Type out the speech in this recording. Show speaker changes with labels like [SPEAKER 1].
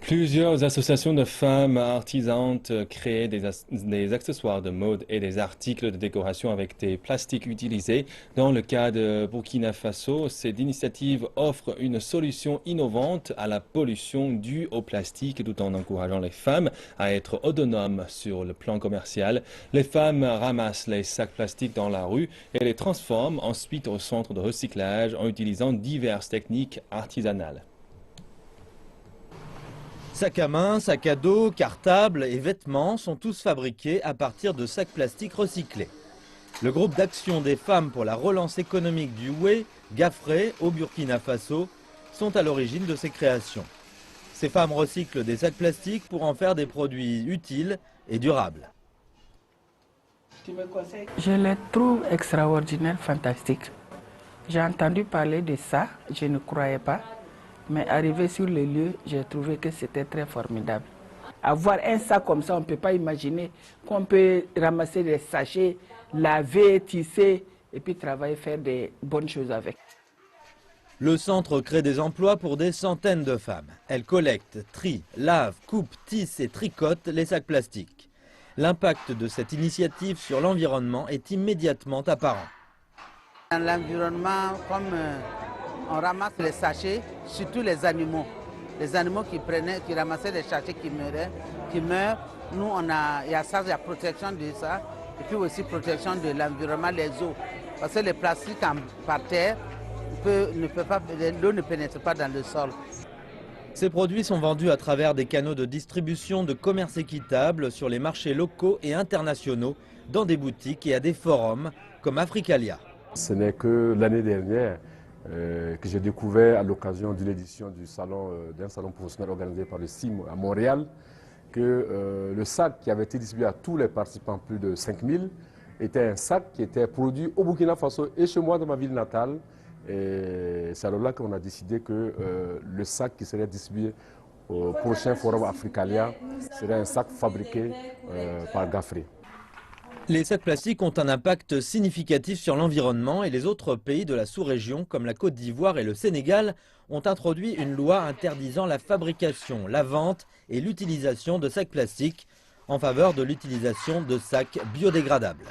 [SPEAKER 1] Plusieurs associations de femmes artisanes créent des accessoires de mode et des articles de décoration avec des plastiques utilisés. Dans le cas de Burkina Faso, cette initiative offre une solution innovante à la pollution due au plastique tout en encourageant les femmes à être autonomes sur le plan commercial. Les femmes ramassent les sacs plastiques dans la rue et les transforment ensuite au centre de recyclage en utilisant diverses techniques artisanales.
[SPEAKER 2] Sacs à main, sacs à dos, cartables et vêtements sont tous fabriqués à partir de sacs plastiques recyclés. Le groupe d'action des femmes pour la relance économique du Houé, Gafré, au Burkina Faso, sont à l'origine de ces créations. Ces femmes recyclent des sacs plastiques pour en faire des produits utiles et durables.
[SPEAKER 3] Je les trouve extraordinaires, fantastiques. J'ai entendu parler de ça, je ne croyais pas. Mais arrivé sur le lieu, j'ai trouvé que c'était très formidable. Avoir un sac comme ça, on ne peut pas imaginer qu'on peut ramasser des sachets, laver, tisser et puis travailler, faire des bonnes choses avec.
[SPEAKER 2] Le centre crée des emplois pour des centaines de femmes. Elles collectent, trient, lavent, coupent, tissent et tricotent les sacs plastiques. L'impact de cette initiative sur l'environnement est immédiatement apparent.
[SPEAKER 4] Dans l'environnement, comme on ramasse les sachets, surtout les animaux. Les animaux qui ramassaient les sachets qui meurent. Nous, il y a ça, il y a protection de ça. Et puis aussi protection de l'environnement, les eaux. Parce que les plastiques par terre, l'eau ne pénètre pas dans le sol.
[SPEAKER 2] Ces produits sont vendus à travers des canaux de distribution de commerce équitable sur les marchés locaux et internationaux, dans des boutiques et à des forums comme Africalia.
[SPEAKER 5] Ce n'est que l'année dernière que j'ai découvert à l'occasion d'une édition d'un salon professionnel organisé par le CIM à Montréal que le sac qui avait été distribué à tous les participants, plus de 5000, était un sac qui était produit au Burkina Faso et chez moi dans ma ville natale. Et c'est alors là qu'on a décidé que le sac qui serait distribué au prochain forum Africalia serait un sac fabriqué par Gafré.
[SPEAKER 2] Les sacs plastiques ont un impact significatif sur l'environnement et les autres pays de la sous-région, comme la Côte d'Ivoire et le Sénégal, ont introduit une loi interdisant la fabrication, la vente et l'utilisation de sacs plastiques en faveur de l'utilisation de sacs biodégradables.